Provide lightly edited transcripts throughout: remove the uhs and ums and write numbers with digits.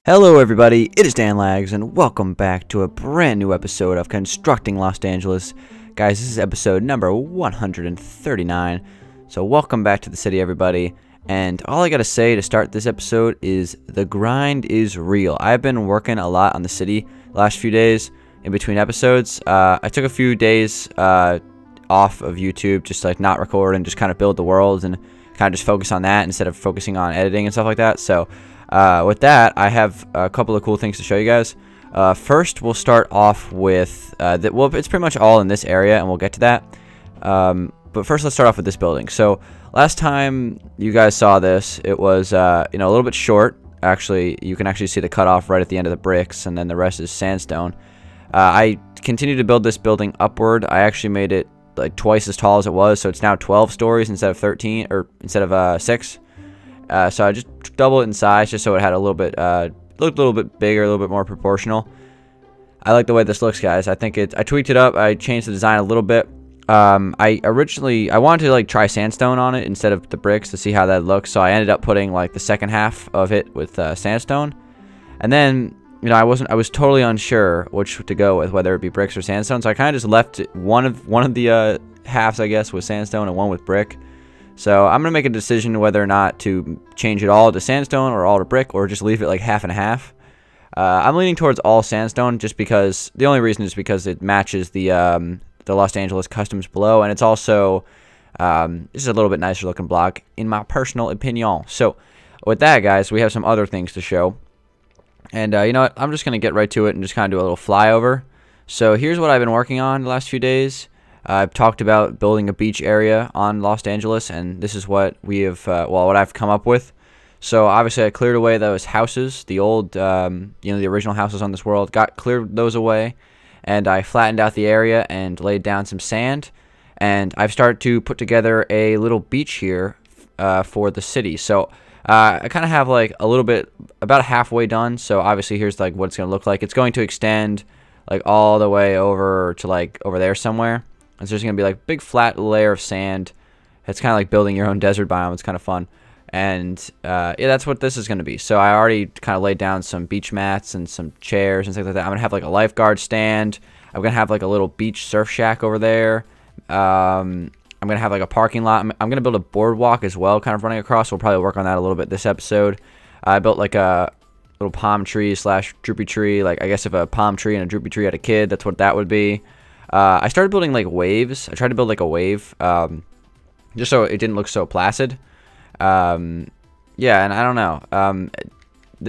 Hello everybody, it is Dangeles, and welcome back to a brand new episode of Constructing Los Angeles. Guys, this is episode number 139, so welcome back to the city everybody, and all I gotta say to start this episode is the grind is real. I've been working a lot on the city the last few days in between episodes. I took a few days off of YouTube, just like not record and just kind of build the world and kind of just focus on that instead of focusing on editing and stuff like that. So with that, I have a couple of cool things to show you guys. First, we'll start off with, well, it's pretty much all in this area, and we'll get to that. But first, let's start off with this building. So, last time you guys saw this, it was, a little bit short. Actually, you can actually see the cutoff right at the end of the bricks, and then the rest is sandstone. I continued to build this building upward. I actually made it like twice as tall as it was, so it's now 12 stories instead of 13, or instead of 6. So I just doubled it in size just so it had a little bit, looked a little bit bigger, a little bit more proportional. I like the way this looks, guys. I tweaked it up. I changed the design a little bit. I wanted to like try sandstone on it instead of the bricks to see how that looks. So I ended up putting like the second half of it with sandstone. And then, I was totally unsure which to go with, whether it be bricks or sandstone. So I kind of just left one of the halves, I guess, with sandstone and one with brick. So I'm going to make a decision whether or not to change it all to sandstone or all to brick, or just leave it like half and half. I'm leaning towards all sandstone just because, the only reason is because it matches the Los Angeles customs below, and it's also this is a little bit nicer looking block in my personal opinion. So with that, guys, we have some other things to show. And you know what, I'm just going to get right to it and just kind of do a little flyover. So here's what I've been working on the last few days. I've talked about building a beach area on Los Angeles, and this is what we have, what I've come up with. So obviously I cleared away those houses, the old, the original houses on this world, cleared those away, and I flattened out the area and laid down some sand, and I've started to put together a little beach here for the city. So I kind of have like a little bit, about halfway done. So obviously here's like what it's going to look like. It's going to extend like all the way over to like over there somewhere. And so there's going to be like a big flat layer of sand. It's kind of like building your own desert biome. It's kind of fun. And yeah, that's what this is going to be. So I already kind of laid down some beach mats and some chairs and things like that. I'm going to have like a lifeguard stand. I'm going to have like a little beach surf shack over there. I'm going to have like a parking lot. I'm going to build a boardwalk as well, kind of running across. We'll probably work on that a little bit this episode. I built like a little palm tree / droopy tree. Like, I guess if a palm tree and a droopy tree had a kid, that's what that would be. I started building like waves. I tried to build like a wave, just so it didn't look so placid. Yeah, and I don't know.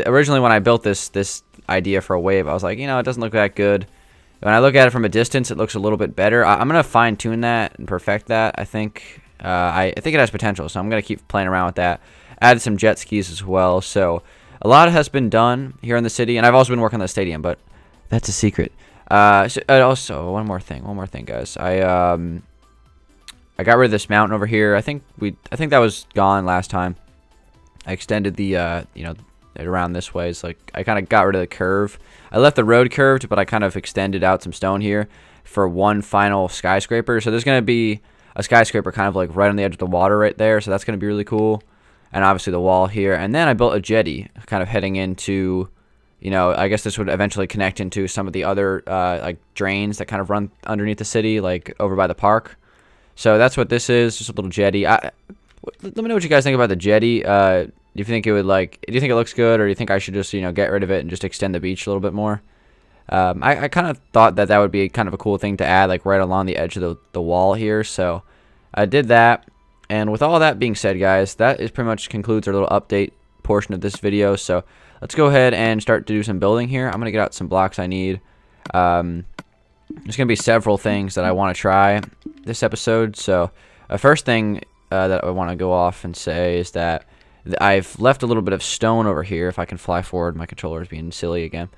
Originally when I built this idea for a wave, I was like, it doesn't look that good. When I look at it from a distance, it looks a little bit better. I'm gonna fine tune that and perfect that. I think it has potential, so I'm gonna keep playing around with that. Added some jet skis as well. So a lot has been done here in the city, and I've also been working on the stadium, but that's a secret. Also, one more thing, guys. I got rid of this mountain over here. I think that was gone last time. I extended the, it around this way. It's like I kind of got rid of the curve. I left the road curved, but I kind of extended out some stone here for one final skyscraper. So there's going to be a skyscraper kind of like right on the edge of the water right there. So that's going to be really cool. And obviously the wall here. And then I built a jetty kind of heading into, I guess this would eventually connect into some of the other like drains that kind of run underneath the city, like over by the park. So that's what this is, just a little jetty. Let me know what you guys think about the jetty. Do you think it looks good, or do you think I should just get rid of it and just extend the beach a little bit more? I kind of thought that would be kind of a cool thing to add, like right along the edge of the wall here. So I did that. And with all that being said, guys, that is pretty much concludes our little update portion of this video. So let's go ahead and start to do some building here. I'm going to get out some blocks I need. There's going to be several things that I want to try this episode. So first thing that I want to go off and say is that I've left a little bit of stone over here. If I can fly forward, my controller is being silly again.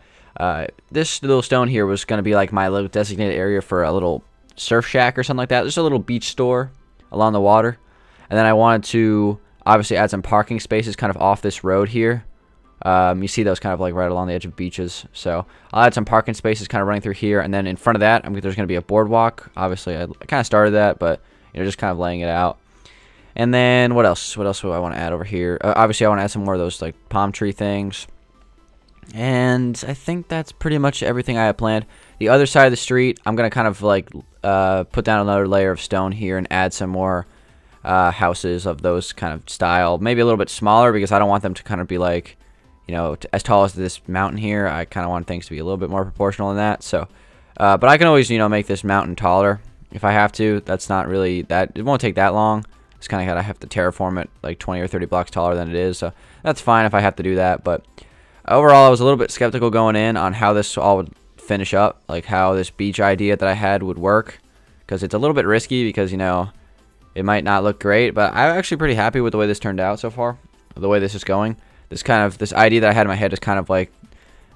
This little stone here was going to be like my little designated area for a little surf shack or something like that. Just a little beach store along the water. And then I wanted to obviously add some parking spaces kind of off this road here. You see those kind of like right along the edge of beaches. So I'll add some parking spaces kind of running through here, and then in front of that, there's going to be a boardwalk. Obviously, I kind of started that, but just kind of laying it out. And then what else? What else do I want to add over here? Obviously, I want to add some more of those like palm tree things. And I think that's pretty much everything I have planned. The other side of the street, I'm going to kind of like put down another layer of stone here and add some more houses of those kind of style. Maybe a little bit smaller because I don't want them to kind of be like, you know, as tall as this mountain here. I kind of want things to be a little bit more proportional than that. So, but I can always, you know, make this mountain taller if I have to. That's not really that. It won't take that long. Just kind of gotta have to terraform it like 20 or 30 blocks taller than it is. So that's fine if I have to do that. But overall, I was a little bit skeptical going in on how this all would finish up, like how this beach idea that I had would work, because it's a little bit risky because, you know, it might not look great, but I'm actually pretty happy with the way this turned out so far, the way this is going. This idea that I had in my head is kind of like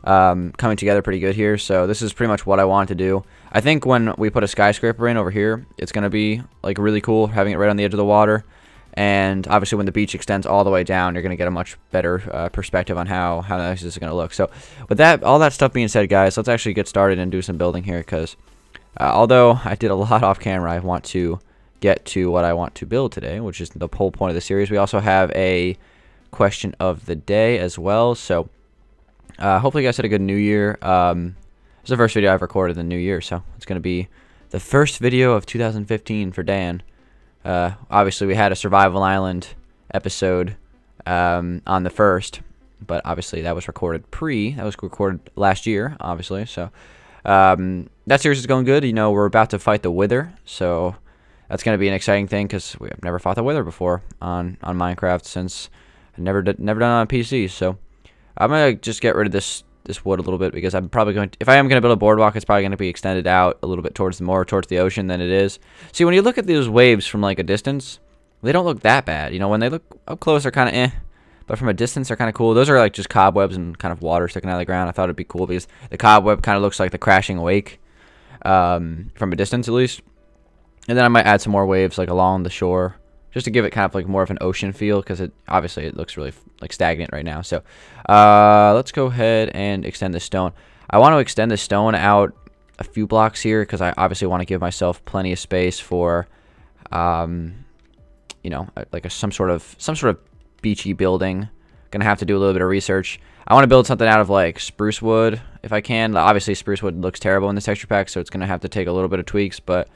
coming together pretty good here. So this is pretty much what I wanted to do. I think when we put a skyscraper in over here, it's going to be like really cool having it right on the edge of the water. And obviously when the beach extends all the way down, you're going to get a much better perspective on how nice this is going to look. So with that, all that stuff being said, guys, let's actually get started and do some building here, because although I did a lot off camera, I want to get to what I want to build today, which is the whole point of the series. We also have a question of the day as well. So hopefully you guys had a good New Year. It's the first video I've recorded in the New Year, so it's going to be the first video of 2015 for Dan. Obviously, we had a Survival Island episode on the 1st, but obviously that was recorded that was recorded last year, obviously. So that series is going good. You know, we're about to fight the Wither, so that's going to be an exciting thing because we have never fought the Wither before on Minecraft since I've never done it on PC. So I'm gonna just get rid of this wood a little bit, because I'm probably going to, if I am going to build a boardwalk, it's probably going to be extended out a little bit towards the ocean than it is. See, when you look at those waves from like a distance, they don't look that bad. You know, when they look up close, they're kind of eh, but from a distance, they're kind of cool. Those are like just cobwebs and kind of water sticking out of the ground. I thought it'd be cool because the cobweb kind of looks like the crashing wake from a distance at least. And then I might add some more waves like along the shore, just to give it kind of like more of an ocean feel, because obviously it looks really like stagnant right now. So let's go ahead and extend this stone. I want to extend this stone out a few blocks here because I obviously want to give myself plenty of space for you know, like some sort of beachy building. Gonna have to do a little bit of research. I want to build something out of like spruce wood if I can. Obviously spruce wood looks terrible in this texture pack, so it's gonna have to take a little bit of tweaks, but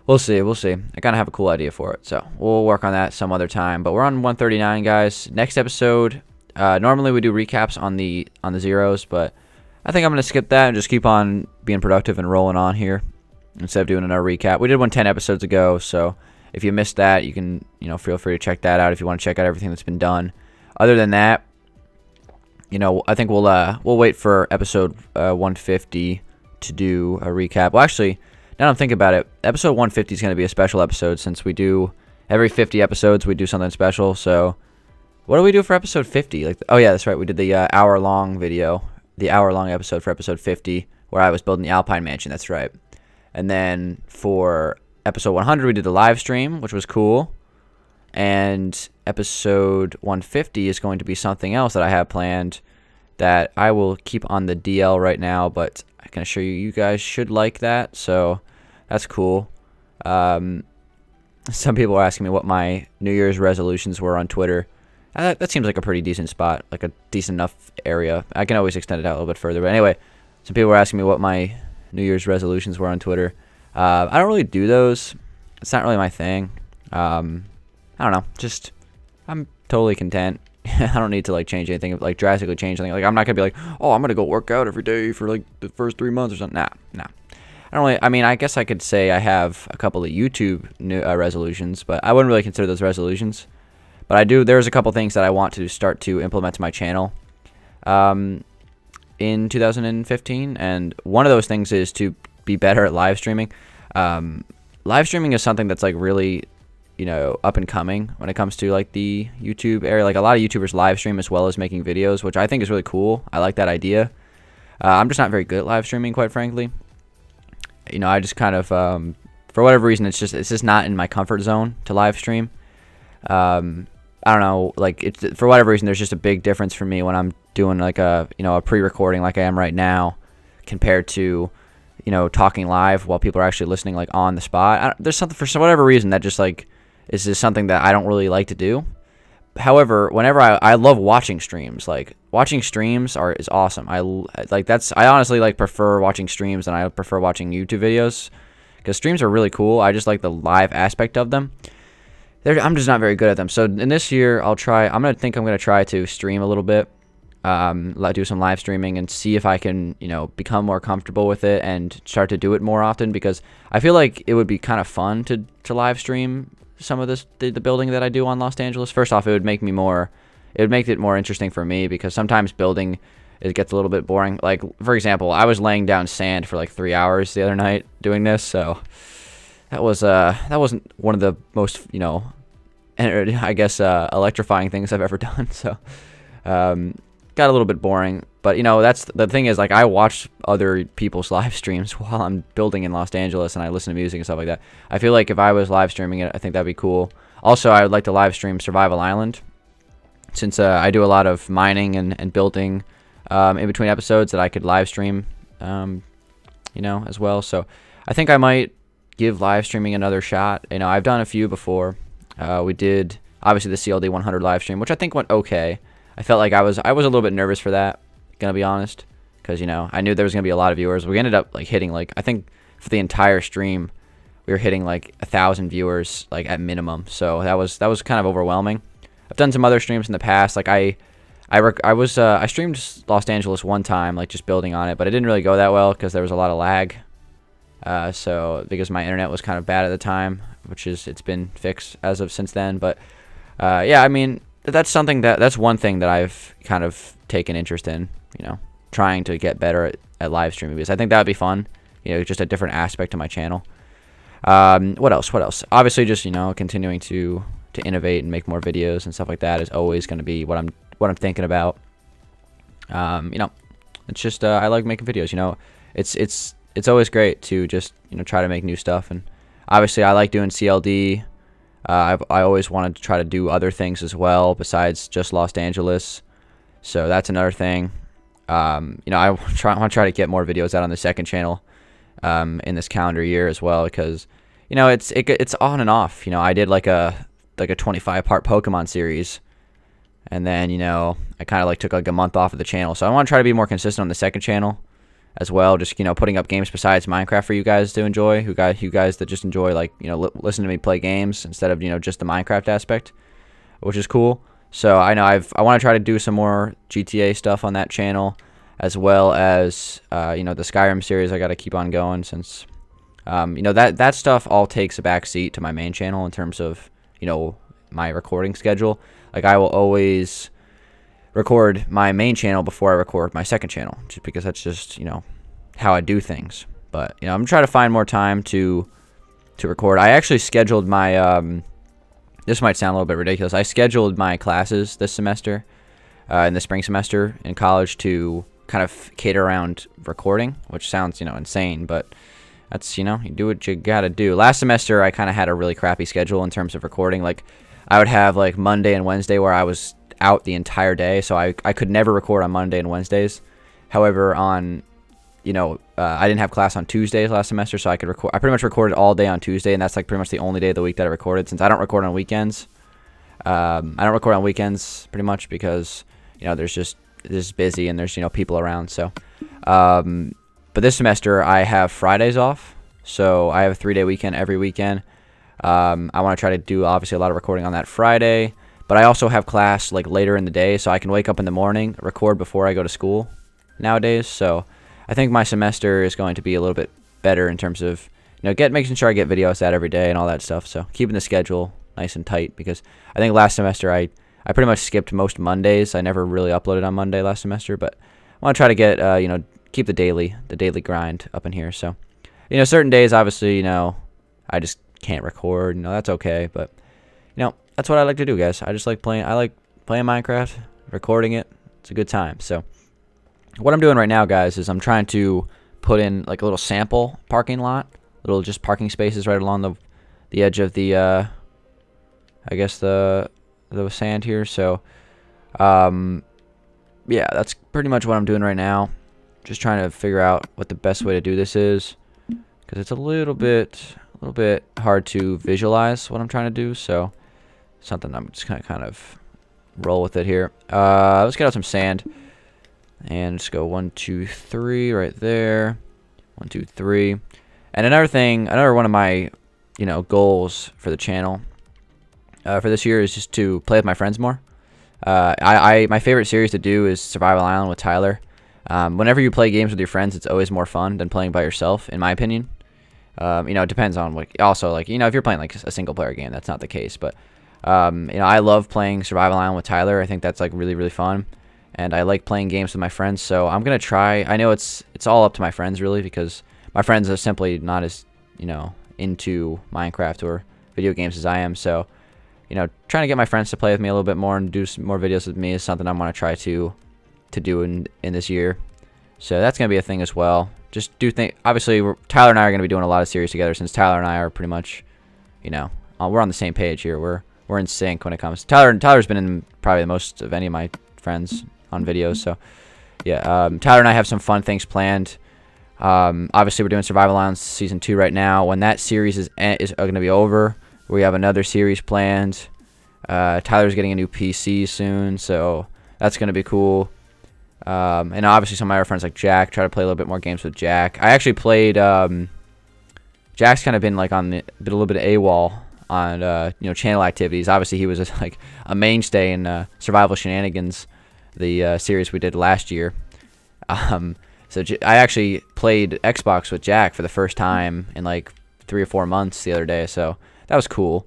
we'll see. We'll see. I kind of have a cool idea for it, so we'll work on that some other time. But we're on 139, guys. Next episode, normally we do recaps on the zeros, but I think I'm going to skip that and just keep on being productive and rolling on here instead of doing another recap. We did one 10 episodes ago, so if you missed that, you can, you know, feel free to check that out if you want to check out everything that's been done. Other than that, you know, I think we'll wait for episode 150 to do a recap. Well, actually, now that I'm thinking about it, episode 150 is going to be a special episode, since we do every 50 episodes we do something special. So what do we do for episode 50? Like, oh yeah, that's right, we did the hour-long video, the hour-long episode for episode 50, where I was building the Alpine Mansion. That's right. And then for episode 100 we did the live stream, which was cool. And episode 150 is going to be something else that I have planned that I will keep on the DL right now, but I can assure you, you guys should like that, so that's cool. Some people are asking me what my New Year's resolutions were on Twitter. That seems like a pretty decent spot, like a decent enough area. I can always extend it out a little bit further, but anyway, some people were asking me what my New Year's resolutions were on Twitter. I don't really do those. It's not really my thing. I don't know. Just, I'm totally content. I don't need to like change anything, like drastically change anything. Like, I'm not gonna be like, oh, I'm gonna go work out every day for like the first 3 months or something. Nah. I don't really. I mean, I guess I could say I have a couple of YouTube resolutions, but I wouldn't really consider those resolutions. But I do. There's a couple things that I want to start to implement to my channel in 2015, and one of those things is to be better at live streaming. Live streaming is something that's like really, you know, up and coming when it comes to like the YouTube area. Like, a lot of YouTubers live stream as well as making videos, which I think is really cool. I like that idea. I'm just not very good at live streaming, quite frankly. You know, I just kind of for whatever reason, it's just not in my comfort zone to live stream. I don't know, like, for whatever reason, there's just a big difference for me when I'm doing like a pre-recording like I am right now, compared to, you know, talking live while people are actually listening like on the spot. There's something, for whatever reason, that just like is just something that I don't really like to do. However, whenever I love watching streams, like watching streams is awesome. I honestly like prefer watching streams than I prefer watching YouTube videos, because streams are really cool. I just like the live aspect of them. I'm just not very good at them. So in this year, I'm gonna try to stream a little bit, do some live streaming, and see if I can, become more comfortable with it and start to do it more often, because I feel like it would be kind of fun to live stream some of the building that I do on Los Angeles. First off, it would make it more interesting for me, because sometimes building, it gets a little bit boring. Like, for example, I was laying down sand for like 3 hours the other night doing this, so that wasn't one of the most, I guess, electrifying things I've ever done. So got a little bit boring. But that's the thing, is like, I watch other people's live streams while I'm building in Los Angeles, and I listen to music and stuff like that. I feel like if I was live streaming it, I think that'd be cool. Also, I would like to live stream Survival Island, since I do a lot of mining and building in between episodes, that I could live stream, as well. So I think I might give live streaming another shot. I've done a few before. We did, obviously, the CLD 100 live stream, which I think went okay. I felt like I was a little bit nervous for that, gonna be honest, because I knew there was gonna be a lot of viewers. We ended up like hitting, like, I think for the entire stream we were hitting like 1,000 viewers, like, at minimum. So that was kind of overwhelming. I've done some other streams in the past. Like I streamed Los Angeles one time, like, just building on it, but it didn't really go that well because there was a lot of lag. So because my internet was kind of bad at the time, it's been fixed as of since then. But yeah, I mean, that's one thing that I've kind of taken interest in, trying to get better at live streaming, because I think that would be fun, just a different aspect to my channel. What else? Obviously, just, continuing to innovate and make more videos and stuff like that is always going to be what I'm thinking about. It's just I like making videos. It's always great to just try to make new stuff, and obviously I like doing CLD. I always wanted to try to do other things as well besides just Los Angeles, so that's another thing. I want to try to get more videos out on the second channel in this calendar year as well, because it's on and off. I did like a 25-part Pokemon series, and then I kind of like took like a month off of the channel. So I want to try to be more consistent on the second channel as well, just putting up games besides Minecraft for you guys to enjoy, you guys that just enjoy, like, listen to me play games instead of just the Minecraft aspect, which is cool. So I know I want to try to do some more GTA stuff on that channel, as well as the Skyrim series. I got to keep on going, since that stuff all takes a back seat to my main channel in terms of my recording schedule. Like, I will always record my main channel before I record my second channel, just because that's just how I do things. But I'm trying to find more time to record. I actually scheduled my this might sound a little bit ridiculous. I scheduled my classes this semester, in the spring semester in college, to kind of cater around recording, which sounds insane, but that's you do what you gotta do. Last semester I kind of had a really crappy schedule in terms of recording. Like, I would have like Monday and Wednesday where I was out the entire day, so I could never record on Monday and Wednesdays. However, on I didn't have class on Tuesdays last semester, so I pretty much recorded all day on Tuesday, and that's like pretty much the only day of the week that I recorded, since I don't record on weekends. I don't record on weekends pretty much because there's busy, and there's people around. So but this semester I have Fridays off, so I have a 3-day weekend every weekend. I want to try to do obviously a lot of recording on that Friday, but I also have class like later in the day, so I can wake up in the morning, record before I go to school nowadays. So I think my semester is going to be a little bit better in terms of making sure I get videos out every day and all that stuff. So keeping the schedule nice and tight, because I think last semester I pretty much skipped most Mondays. I never really uploaded on Monday last semester, but I want to try to get keep the daily grind up in here. So certain days obviously I just can't record. That's okay, but that's what I like to do, guys. I just like playing. I like playing Minecraft, recording it. It's a good time. So what I'm doing right now, guys, is I'm trying to put in like a little sample parking lot, little just parking spaces right along the edge of the I guess the sand here. So yeah, that's pretty much what I'm doing right now. Just trying to figure out what the best way to do this is, because it's a little bit hard to visualize what I'm trying to do. So something I'm just gonna kind of roll with it here. Let's get out some sand. And just go 1, 2, 3 right there. 1, 2, 3. And another one of my, goals for the channel for this year is just to play with my friends more. My favorite series to do is Survival Island with Tyler. Whenever you play games with your friends, it's always more fun than playing by yourself, in my opinion. It depends on if you're playing like a single player game, that's not the case. But I love playing Survival Island with Tyler. I think that's like really, really fun, and I like playing games with my friends. So I'm gonna try. I know it's all up to my friends really, because my friends are simply not as into Minecraft or video games as I am. So trying to get my friends to play with me a little bit more and do some more videos with me is something I want to try to do in this year. So that's gonna be a thing as well. Just do think. Obviously, Tyler and I are gonna be doing a lot of series together, since Tyler and I are pretty much, we're on the same page here. We're in sync when it comes. Tyler's been in probably the most of any of my friends on videos. So yeah, Tyler and I have some fun things planned. Obviously, we're doing Survival Island Season 2 right now. When that series is going to be over, we have another series planned. Tyler's getting a new PC soon, so that's going to be cool. And obviously some of my other friends like Jack, try to play a little bit more games with Jack. I actually played, Jack's kind of been like a little bit of AWOL on, channel activities. Obviously he was like a mainstay in Survival Shenanigans, the series we did last year. So I actually played Xbox with Jack for the first time in like 3 or 4 months the other day, so that was cool.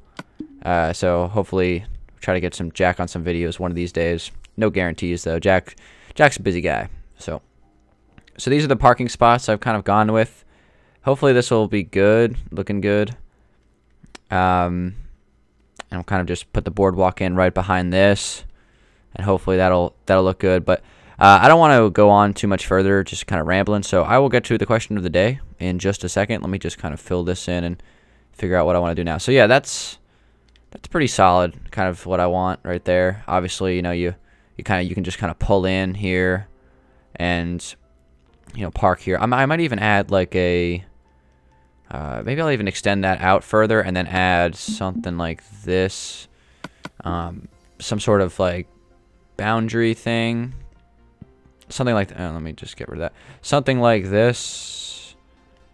So hopefully try to get some Jack on some videos one of these days. No guarantees though. Jack's a busy guy. So these are the parking spots I've kind of gone with. Hopefully this will be good, looking good. And I'll kind of just put the boardwalk in right behind this, and hopefully that'll look good. But I don't want to go on too much further, just kind of rambling. So I will get to the question of the day in just a second. Let me just kind of fill this in and figure out what I want to do now. So yeah, that's pretty solid, kind of what I want right there. Obviously, you can just kind of pull in here and park here. I might even add like a maybe I'll even extend that out further and then add something like this, some sort of like boundary thing, something like that. Let me just get rid of that. Something like this,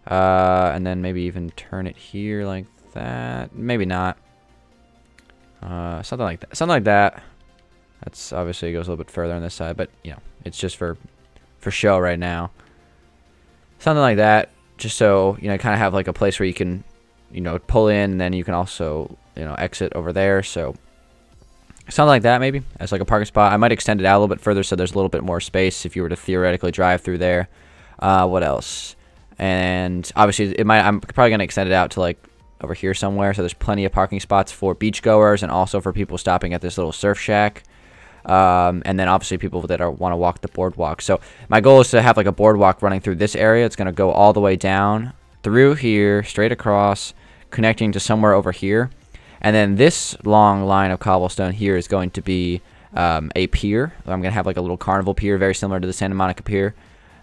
and then maybe even turn it here like that. Maybe not. Something like that. Something like that. That's obviously goes a little bit further on this side, but it's just for show right now. Something like that, just so kind of have like a place where you can pull in, and then you can also exit over there. So something like that, maybe as like a parking spot. I might extend it out a little bit further so there's a little bit more space if you were to theoretically drive through there. What else? And obviously I'm probably gonna extend it out to like over here somewhere, so there's plenty of parking spots for beachgoers and also for people stopping at this little surf shack. And then obviously people that want to walk the boardwalk. So my goal is to have like a boardwalk running through this area. It's going to go all the way down through here, straight across, connecting to somewhere over here. And then this long line of cobblestone here is going to be a pier. I'm going to have like a little carnival pier, very similar to the Santa Monica Pier.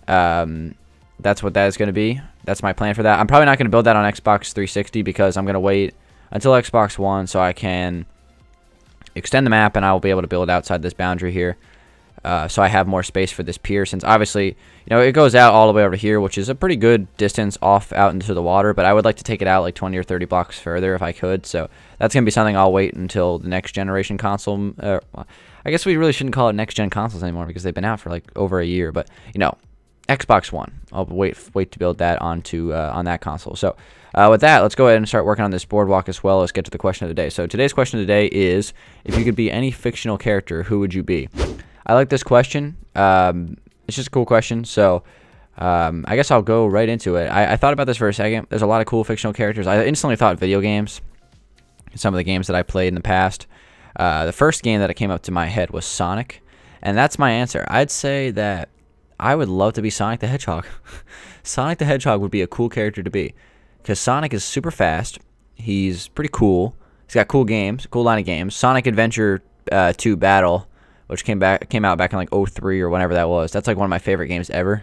That's what that is going to be. That's my plan for that. I'm probably not going to build that on Xbox 360 because I'm going to wait until Xbox One so I can extend the map and I will be able to build outside this boundary here. So I have more space for this pier, since obviously it goes out all the way over here, which is a pretty good distance off out into the water, but I would like to take it out like 20 or 30 blocks further if I could. So that's going to be something I'll wait until the next generation console. I guess we really shouldn't call it next gen consoles anymore because they've been out for like over a year, but Xbox One, I'll wait to build that onto on that console. So with that, let's go ahead and start working on this boardwalk as well. Let's get to the question of the day. So today's question of the day is, if you could be any fictional character, who would you be? I like this question. It's just a cool question. So I guess I'll go right into it. I thought about this for a second. There's a lot of cool fictional characters. I instantly thought video games. Some of the games that I played in the past. The first game that came up to my head was Sonic. And that's my answer. I'd say that I would love to be Sonic the Hedgehog. Sonic the Hedgehog would be a cool character to be, because Sonic is super fast. He's pretty cool. He's got cool games, cool line of games. Sonic Adventure 2 Battle, which came out back in like 03 or whenever that was. That's like one of my favorite games ever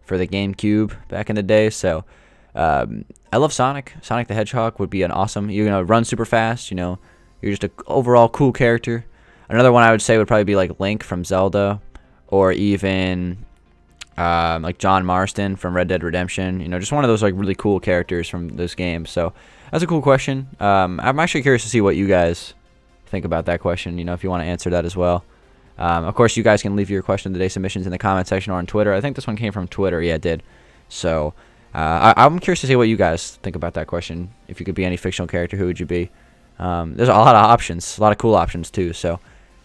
for the GameCube back in the day. So I love Sonic. Sonic the Hedgehog would be an awesome. You're gonna run super fast. You're just an overall cool character. Another one I would say would probably be like Link from Zelda, or even like John Marston from Red Dead Redemption. You know, just one of those like really cool characters from those games. So that's a cool question. I'm actually curious to see what you guys think about that question. You know, if you want to answer that as well. Of course, you guys can leave your question of the day submissions in the comment section or on Twitter. I think this one came from Twitter. Yeah, it did. So I'm curious to see what you guys think about that question. If you could be any fictional character, who would you be? There's a lot of options, a lot of cool options too. So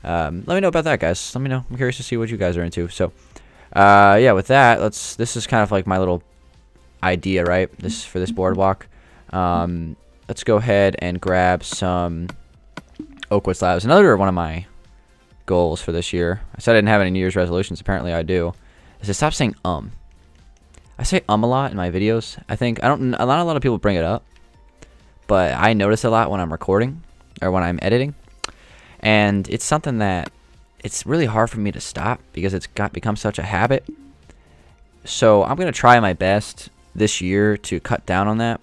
let me know about that, guys. Let me know. I'm curious to see what you guys are into. So yeah, with that, this is kind of like my little idea, right? This for this boardwalk. Let's go ahead and grab some oakwood slabs. Another one of my goals for this year. I said I didn't have any New Year's resolutions. Apparently I do. Is to stop saying I say a lot in my videos. Not a lot of people bring it up, but I notice a lot when I'm recording or when I'm editing, and it's something that it's really hard for me to stop because it's become such a habit. So I'm gonna try my best this year to cut down on that,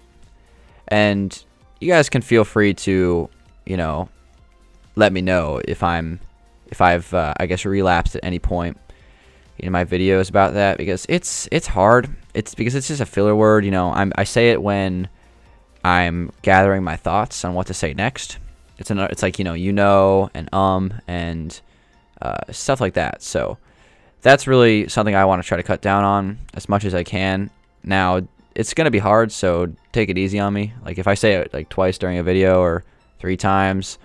and you guys can feel free to, you know, let me know if I've I guess relapsed at any point in my videos about that, because it's hard. It's because it's just a filler word, you know. I say it when I'm gathering my thoughts on what to say next. It's like, you know, and stuff like that. So that's really something I want to try to cut down on as much as I can. Now it's gonna be hard, so take it easy on me. Like if I say it like twice during a video or 3 times,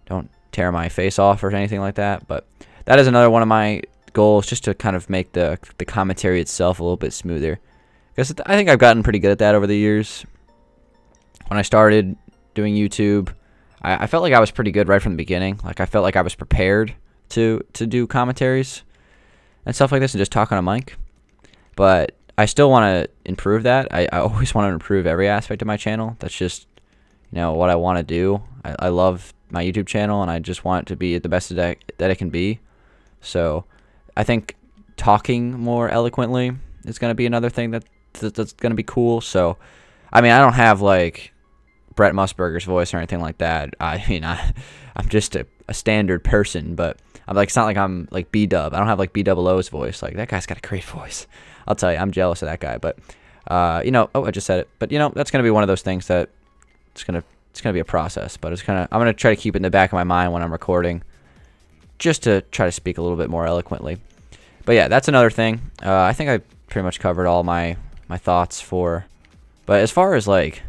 don't tear my face off or anything like that. But that is another one of my goals, just to kind of make the commentary itself a little bit smoother, because I think I've gotten pretty good at that over the years. When I started doing YouTube, I felt like I was pretty good right from the beginning. Like I felt like I was prepared to do commentaries and stuff like this and just talk on a mic. But I still want to improve that. I always want to improve every aspect of my channel. That's just, you know, what I want to do. I love my YouTube channel, and I just want it to be the best that it can be. So I think talking more eloquently is going to be another thing that's going to be cool. So, I mean, I don't have like Brett Musburger's voice or anything like that. I mean, I'm just a standard person, but I'm like, it's not like I'm like B-Dub. I don't have like B-Double-O's voice. Like, that guy's got a great voice. I'll tell you, I'm jealous of that guy. But, you know, I just said it. But, you know, that's going to be one of those things that it's going to be a process. But I'm going to try to keep it in the back of my mind when I'm recording, just to try to speak a little bit more eloquently. But yeah, that's another thing. I think I pretty much covered all my thoughts for. But as far as like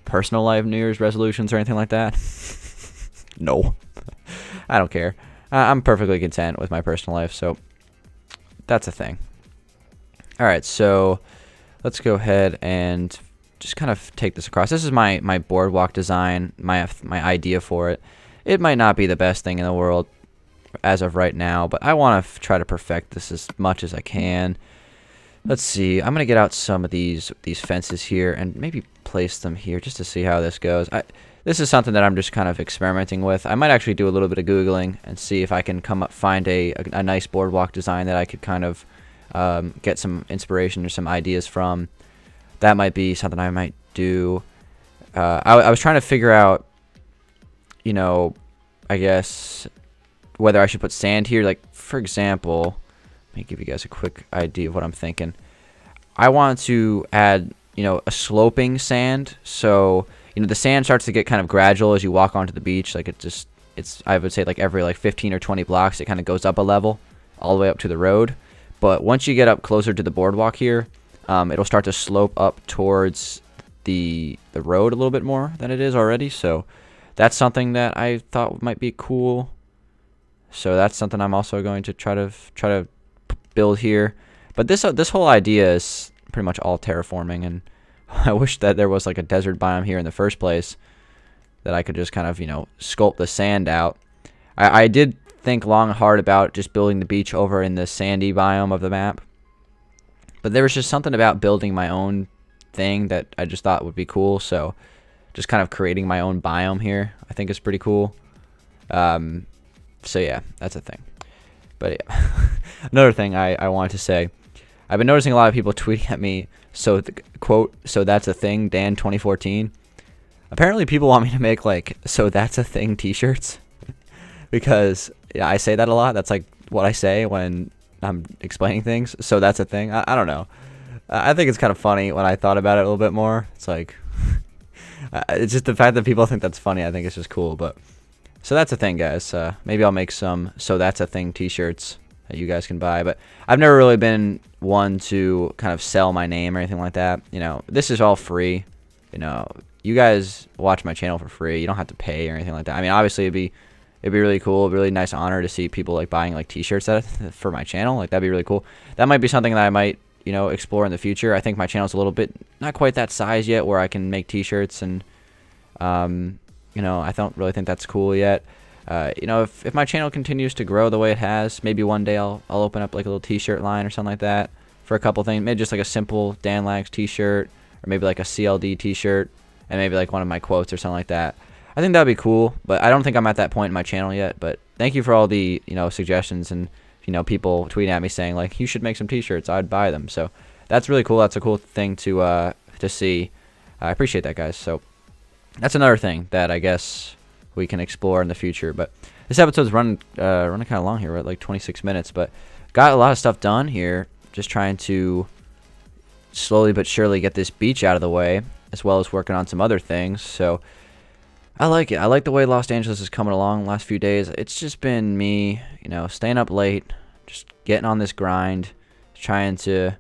personal life New Year's resolutions or anything like that, no, I don't care. I'm perfectly content with my personal life, so that's a thing. All right, so let's go ahead and just kind of take this across. This is my boardwalk design, my idea for it. It might not be the best thing in the world as of right now, but I want to try to perfect this as much as I can. Let's see. I'm gonna get out some of these fences here and maybe place them here just to see how this goes. This is something that I'm just kind of experimenting with. I might actually do a little bit of googling and see if I can find a nice boardwalk design that I could kind of get some inspiration or some ideas from. That might be something I might do. I was trying to figure out, you know, I guess whether I should put sand here. Like, for example, let me give you guys a quick idea of what I'm thinking. I want to add, you know, a sloping sand. So, you know, the sand starts to get kind of gradual as you walk onto the beach. Like, it's I would say like every like 15 or 20 blocks, it kind of goes up a level all the way up to the road. But once you get up closer to the boardwalk here, it'll start to slope up towards the road a little bit more than it is already. So that's something that I thought might be cool. So that's something I'm also going to try to build here. But this whole idea is pretty much all terraforming, and I wish that there was like a desert biome here in the first place that I could just kind of, you know, sculpt the sand out. I did think long and hard about just building the beach over in the sandy biome of the map, but there was just something about building my own thing that I just thought would be cool. So just kind of creating my own biome here, I think is pretty cool. So yeah, that's a thing. But yeah, another thing I wanted to say, I've been noticing a lot of people tweeting at me, so quote, "So that's a thing, Dan 2014. Apparently people want me to make like "So that's a thing" t-shirts because yeah, I say that a lot. That's like what I say when I'm explaining things. So that's a thing. I don't know. I think it's kind of funny when I thought about it a little bit more. It's like, it's just the fact that people think that's funny. I think it's just cool. But so that's a thing, guys. Maybe I'll make some "So That's a Thing" t-shirts that you guys can buy. But I've never really been one to kind of sell my name or anything like that. You know, this is all free. You know, you guys watch my channel for free. You don't have to pay or anything like that. I mean, obviously it'd be really cool, a really nice honor to see people like buying like t-shirts for my channel. Like that'd be really cool. That might be something that I might, you know, explore in the future. I think my channel's a little bit not quite that size yet where I can make t-shirts, and you know, I don't really think that's cool yet. You know, if my channel continues to grow the way it has, maybe one day I'll open up like a little t-shirt line or something like that for a couple things. Maybe just like a simple Dan Lags t-shirt, or maybe like a CLD t-shirt, and maybe like one of my quotes or something like that. I think that'd be cool, but I don't think I'm at that point in my channel yet. But thank you for all the, you know, suggestions, and, you know, people tweeting at me saying like, you should make some t-shirts. I'd buy them. So that's really cool. That's a cool thing to see. I appreciate that, guys. So that's another thing that I guess we can explore in the future. But this episode's running kind of long here. We're at like 26 minutes, but got a lot of stuff done here. Just trying to slowly but surely get this beach out of the way, as well as working on some other things. So I like it. I like the way Los Angeles is coming along the last few days. It's just been me, you know, staying up late, just getting on this grind, trying to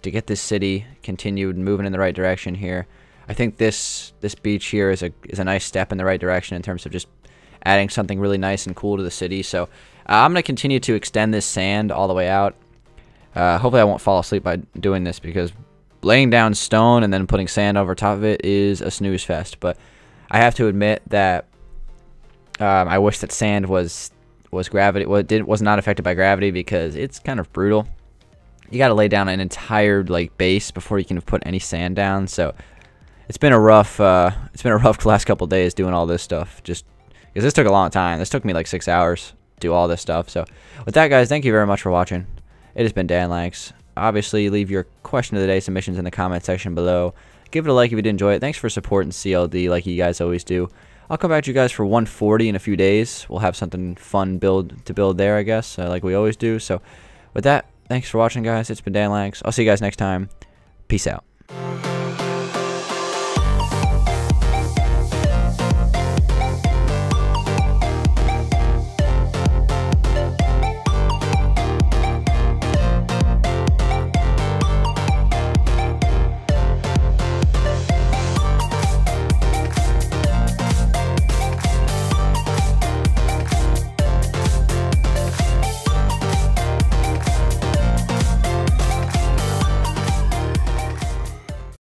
get this city continued moving in the right direction here. I think this beach here is a nice step in the right direction in terms of just adding something really nice and cool to the city. So I'm going to continue to extend this sand all the way out. Hopefully I won't fall asleep by doing this, because laying down stone and then putting sand over top of it is a snooze fest. But I have to admit that I wish that sand was gravity. Well, it was not affected by gravity, because it's kind of brutal. You got to lay down an entire like base before you can put any sand down. So it's been a rough last couple days doing all this stuff, just because this took a long time. This took me like 6 hours to do all this stuff. So with that, guys, thank you very much for watching. It has been Dan Lags. Obviously, leave your question of the day submissions in the comment section below. Give it a like if you did enjoy it. Thanks for supporting CLD like you guys always do. I'll come back to you guys for 140 in a few days. We'll have something fun to build there, I guess, like we always do. So with that, thanks for watching, guys. It's been Dan Lags. I'll see you guys next time. Peace out.